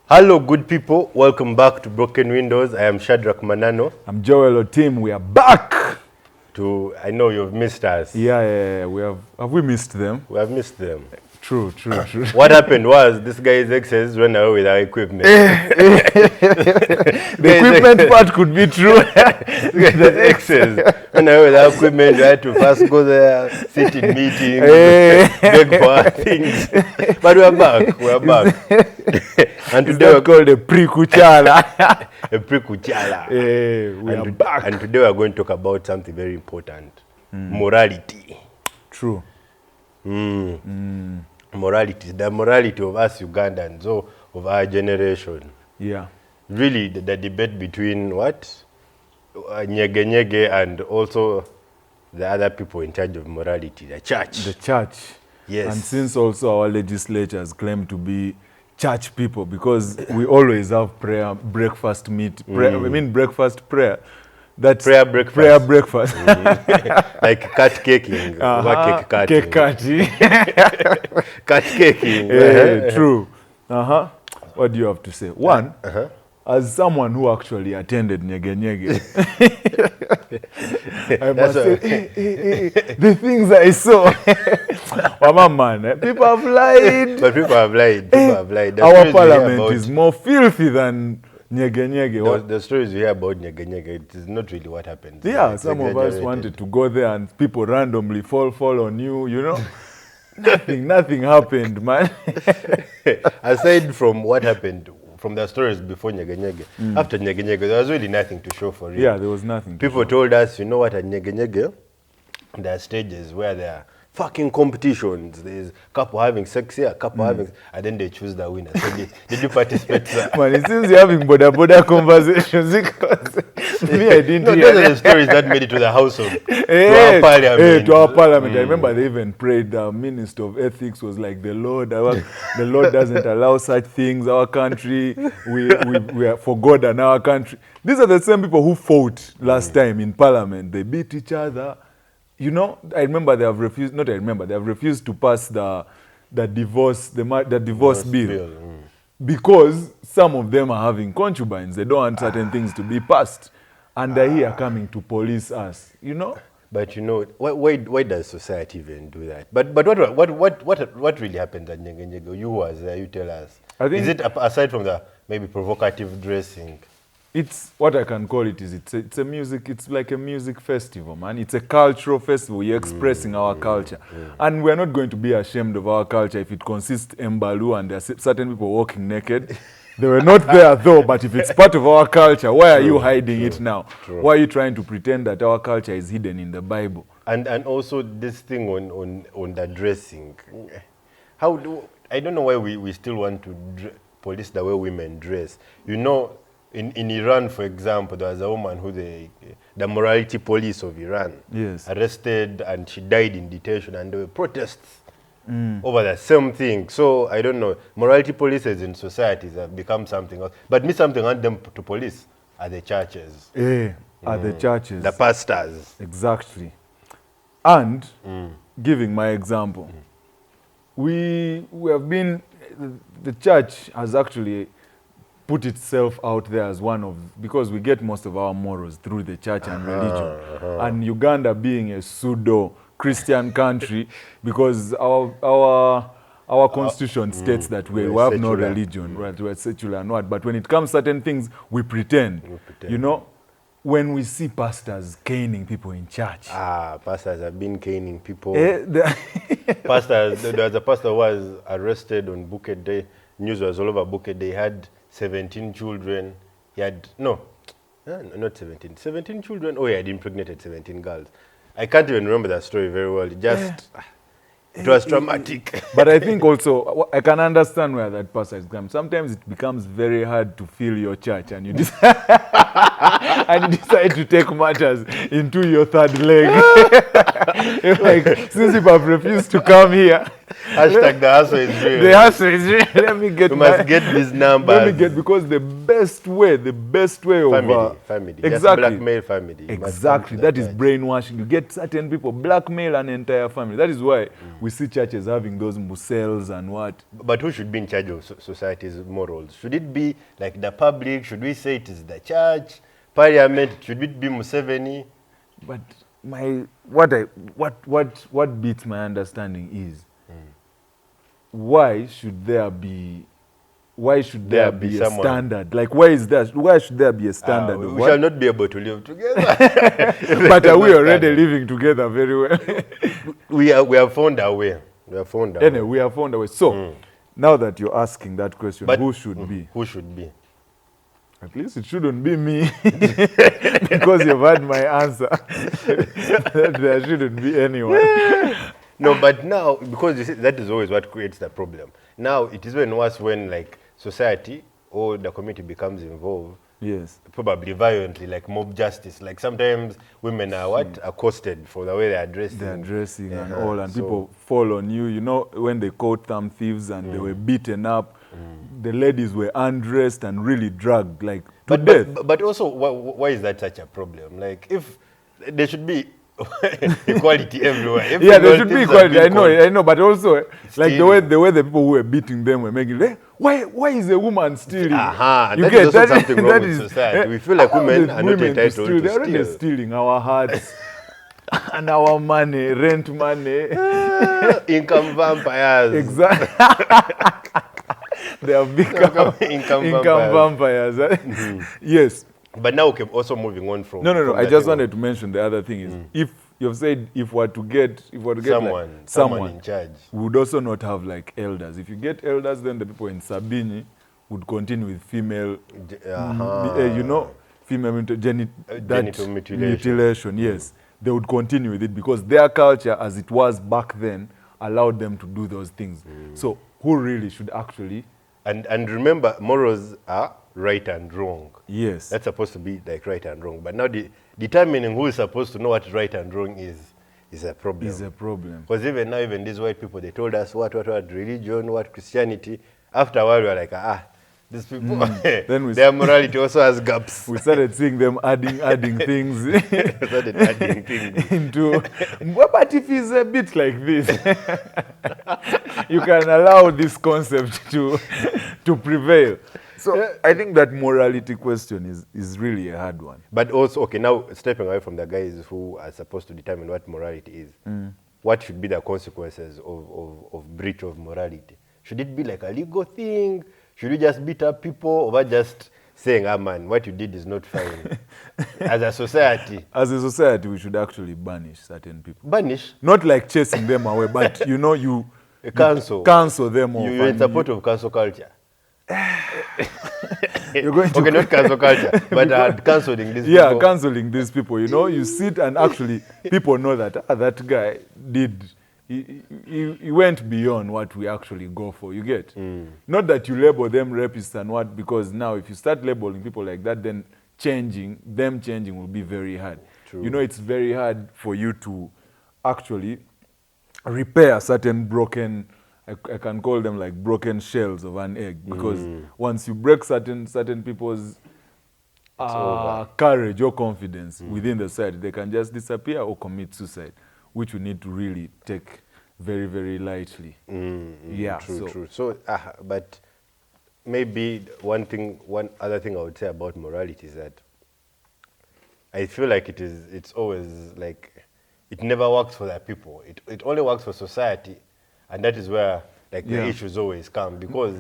Hello, good people. Welcome back to Broken Windows. I am Shadrack Manano. I'm Joel Oteam. We are back. I know you've missed us. Yeah. Have we missed them? We have missed them. True. What happened was this guy's exes ran away with our equipment. The equipment part could be true. The exes ran away with our equipment. We had to first go there, sit in meetings, beg for our things. But we are back. And today we're called a pre-kuchala. A pre-kuchala. We are back. And today we're going to talk about something very important. Morality. True. Morality, the morality of us Ugandans, or of our generation. Yeah. Really, the debate between what? Nyege and also the other people in charge of morality, the church. The church. Yes. And since also our legislatures claim to be church people, because we always have prayer, breakfast meet, breakfast prayer. That's prayer breakfast. Prayer breakfast. Like cat caking. Cake cutting. Cake cutting. Cat caking. True. What do you have to say? One, as someone who actually attended Nyege, I must say, the things I saw. Mama man, people have lied. But people have lied. Our parliament is more filthy than Nyege. The stories we hear about Nyege, it is not really what happened. Yeah, some of us wanted to go there and people randomly fall on you, you know. Nothing happened, man. Aside from what happened, from the stories before Nyege, after Nyege, there was really nothing to show for it. Yeah, there was nothing. People told us, you know what, at Nyege, there are stages where there are fucking competitions. There's a couple having sex here, a couple having, and then they choose the winner. So did you participate? Man, it seems you're having border conversations because me, I didn't hear. Those are the stories that made it to the house of to our parliament. To our parliament. I remember they even prayed. The Minister of Ethics was like, the Lord doesn't allow such things. Our country, we are for God and our country. These are the same people who fought last time in parliament. They beat each other. You know, they have refused to pass the divorce bill. Because some of them are having concubines. They don't want certain things to be passed. And they're here coming to police us, you know? But you know, why does society even do that? But what really happened at Nyege? You was there, you tell us. Is it aside from the maybe provocative dressing? It's what I can call it is it's a music, it's like a music festival, man. It's a cultural festival. We're expressing our culture. And we're not going to be ashamed of our culture if it consists in Mbalu and there are certain people walking naked. They were not there though, but if it's part of our culture, why are you hiding it now? Why are you trying to pretend that our culture is hidden in the Bible? And also this thing on the dressing. I don't know why we still want to police the way women dress. You know, in Iran, for example, there was a woman who the morality police of Iran arrested, and she died in detention, and there were protests over the same thing. So I don't know. Morality polices in societies have become something else. But something I want them to police are the churches. Are the churches. The pastors. Exactly. And giving my example, we have been, the church has actually put itself out there as one of, because we get most of our morals through the church and religion. And Uganda being a pseudo-Christian country, because our constitution states that we have no religion, right? We're secular and what. But when it comes to certain things, we pretend. You know, when we see pastors caning people in church. Pastors have been caning people. Pastors, there was a pastor who was arrested on Bouquet Day. News was all over Bouquet Day. He had 17 children. He had, not 17. 17 children. Oh, yeah, he impregnated 17 girls. I can't even remember that story very well. It was traumatic. But I think also, I can understand where that pastor is coming. Sometimes it becomes very hard to fill your church, and you decide, to take matters into your third leg. Like, since you have refused to come here, Hashtag the hustle is real. The hustle is real. Let me get We must get these numbers. Let me get, because the best way of family. Exactly. Just blackmail family. You must come Exactly. to That is church. brainwashing. You get certain people blackmail an entire family. That is why we see churches having those musels and what. But who should be in charge of society's morals? Should it be like the public? Should we say it is the church, parliament? Should it be Museveni? But what beats my understanding is why should there be a someone. standard? Like why should there be a standard of We what? shall not be able to live together. But are we already living together very well? We have found our way. We have found our Anyway, way. we have found a way. So now that you're asking that question, But who should be? Who should be? At least it shouldn't be me, because you've had my answer. There shouldn't be anyone. No, but now, because you see, that is always what creates the problem. Now, it is even worse when, like, society or the community becomes involved, Yes. probably violently, like mob justice. Like, sometimes women are accosted for the way they are dressing. They're dressing and Uh-huh. all, and So- people fall on you. You know, when they caught some thieves and they were beaten up, the ladies were undressed and really dragged, like, to death. But also, why is that such a problem? Like, if there should be equality everywhere. If Yeah, there all should be things are equality. being I know, but also like Stealing. the way the people who were beating them were making, why is a woman stealing? Aha, You that get is also something wrong that with is- society. We feel like how women did are not women entitled steal? to They're already steal. stealing our hearts and our money, rent money. Income vampires. Exactly. They have become Income vampires. Yes. But now, okay, also moving on from... No. from I that just thing wanted to mention the other thing is if you've said if we're to get like, someone in charge. we would also not have like elders. If you get elders, then the people in Sabini would continue with female, female Genital mutilation. Yes, they would continue with it because their culture, as it was back then, allowed them to do those things. So who really should actually? And remember, morals are right and wrong. Yes. That's supposed to be like right and wrong. But now determining who is supposed to know what right and wrong is a problem. Is a problem. Because even now, even these white people, they told us what religion, what Christianity. After a while, we were like, these people, Then their morality also has gaps. We started seeing them adding things We started adding things. into. But if it's a bit like this, you can allow this concept to prevail. So I think that morality question is really a hard one. But also, okay, now stepping away from the guys who are supposed to determine what morality is, what should be the consequences of breach of morality? Should it be like a legal thing? Should you just beat up people, or just saying, man, what you did is not fine? As a society. As a society, we should actually banish certain people. Banish? Not like chasing them away, but you Cancel them off. You're in support of cancel culture. You're going to okay, not cancel culture, but cancelling these people. Yeah, cancelling these people. You sit and actually people know that that guy did. He went beyond what we actually go for. You get? Not that you label them rapists and what, because now if you start labeling people like that, then changing will be very hard. True. It's very hard for you to actually repair certain broken, I can call them like broken shells of an egg, because once you break certain people's courage or confidence within the society, they can just disappear or commit suicide, which we need to really take very, very lightly. Yeah, True. So, but maybe one other thing I would say about morality is that I feel like it's always like, it never works for the people. It only works for society, and that is where the issues always come, because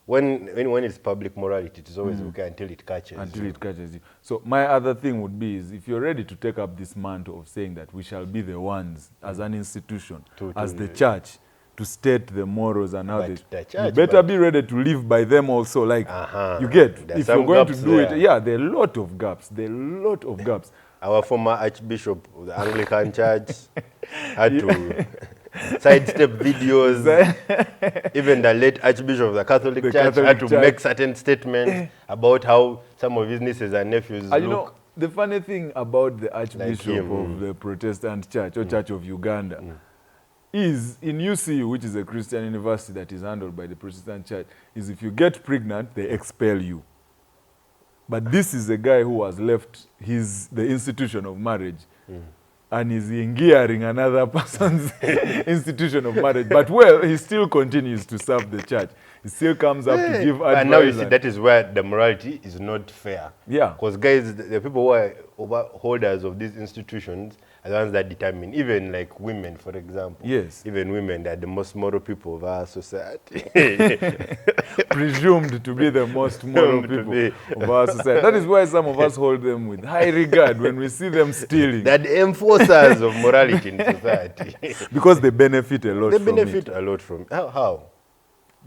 when it's public morality, it is always okay until it catches you. So my other thing would be is if you're ready to take up this mantle of saying that we shall be the ones as an institution, as the church, to state the morals and how you better be ready to live by them also. Like you get, if you're going to do it, there are a lot of gaps. Our former Archbishop of the Anglican Church had to sidestep videos. Even the late Archbishop of the Catholic Church had to make certain statements about how some of his nieces and nephews look. You know, the funny thing about the Archbishop of the Protestant Church or Church of Uganda, is in UCU, which is a Christian university that is handled by the Protestant church, is if you get pregnant, they expel you. But this is a guy who has left the institution of marriage and is gearing another person's institution of marriage. But well, he still continues to serve the church. He still comes up to give advice. And now you see that is where the morality is not fair. Yeah. Because guys, the people who are holders of these institutions are the ones that determine, even like women, for example. Yes. Even women, they are the most moral people of our society. Presumed to be the most moral people of our society. That is why some of us hold them with high regard when we see them stealing. They're the enforcers of morality in society. Because they benefit a lot They from benefit it. a lot from it. How?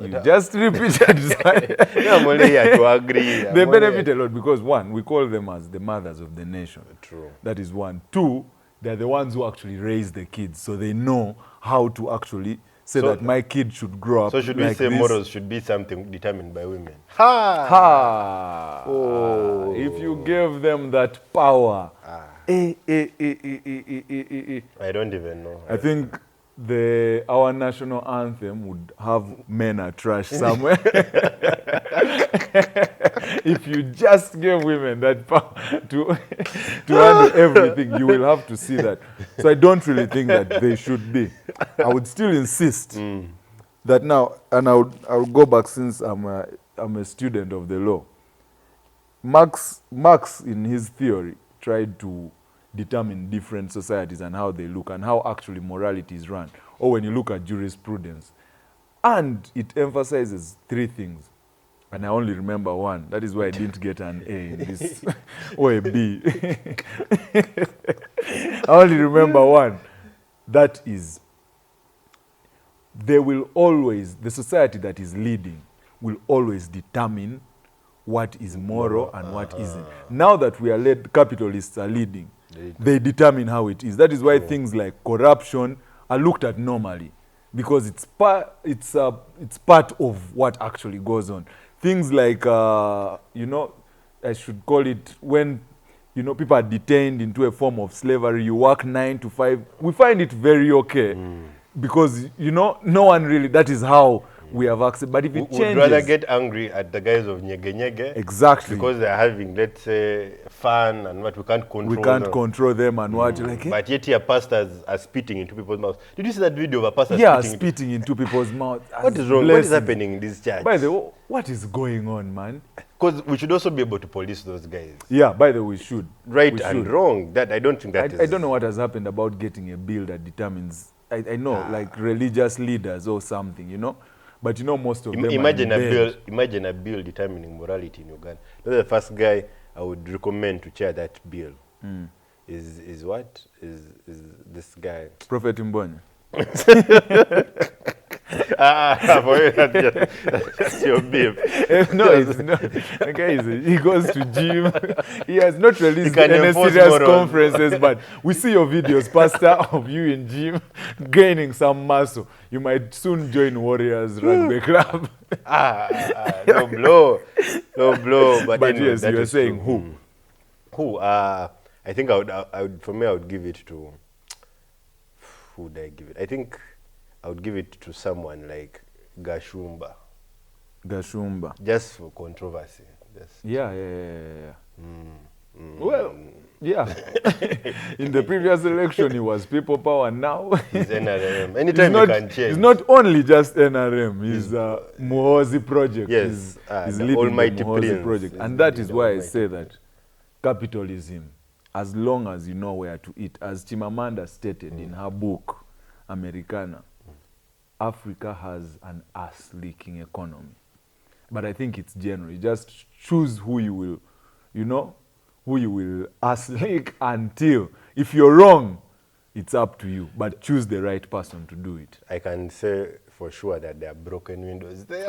You just repeated it. No, I'm only here to agree. They benefit a lot because, one, we call them as the mothers of the nation. True. That is one. Two, they're the ones who actually raise the kids, so they know how to actually say that my kid should grow up. So should we like say this. morals should be something determined by women? Ha! Oh. If you give them that power. I don't even know. I think our national anthem would have men are trash somewhere. If you just give women that power to handle everything, you will have to see that. So I don't really think that they should be. I would still insist that now, and I'll go back since I'm a student of the law. Marx in his theory tried to determine different societies and how they look and how actually morality is run, or when you look at jurisprudence. And it emphasizes three things. And I only remember one. That is why I didn't get an A in this, or a B. I only remember one. That is, the society that is leading will always determine what is moral and what isn't. Now that we are led, capitalists are leading. They determine how it is. That is why things like corruption are looked at normally, because it's part of what actually goes on. Things like, I should call it when, people are detained into a form of slavery, you work 9 to 5. We find it very okay because, no one really, that is how we have access. But if it changes... We'd rather get angry at the guys of Nyege. Exactly. Because they're having, let's say, fun and what we can't control We can't them. control them and what. But yet here pastors are spitting into people's mouths. Did you see that video of a pastor spitting into people's mouths? What is wrong? What is happening in this church? By the way, what is going on, man? Because we should also be able to police those guys. Yeah, by the way, we should. Right and wrong. That I don't think that is... I don't know what has happened about getting a bill that determines... I know, like religious leaders or something, But most of them imagine a bill determining morality in Uganda. That's the first guy I would recommend to chair that bill. Is this guy? Prophet Mbonye. That's your beef. No, it's not. Okay, he goes to gym. He has not released any enforce serious morals. conferences, but we see your videos, Pastor, of you in gym gaining some muscle. You might soon join Warriors Rugby Club. No blow. But anyway, yes, you are saying true. Who? I think I would. For me, I would give it to. Who would I give it? I think I would give it to someone like Gashumba. Just for controversy. Yeah. Well, yeah. In the previous election, he was People Power. Now he's NRM. Anytime you can change. He's not only just NRM. He's Muhoozi Project. Yes, he's the leading Almighty the Muhoozi Prince. Project, and that is why I say that capitalism, as long as you know where to eat, as Chimamanda stated in her book, Americana, Africa has an ass-licking economy. But I think it's general. You just choose who you will, who you will ass-lick until, if you're wrong, it's up to you. But choose the right person to do it. I can say for sure that there are broken windows there.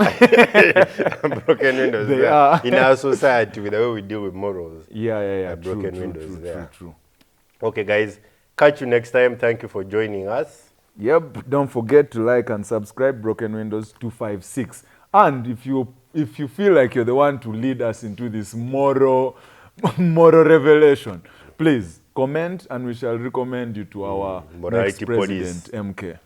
Broken windows They there. are. In our society, with the way we deal with morals. Yeah. Broken windows there. True. Okay, guys. Catch you next time. Thank you for joining us. Yep. Don't forget to like and subscribe. Broken Windows 256. And if you feel like you're the one to lead us into this moral revelation, please comment and we shall recommend you to our Morality next president, police. MK.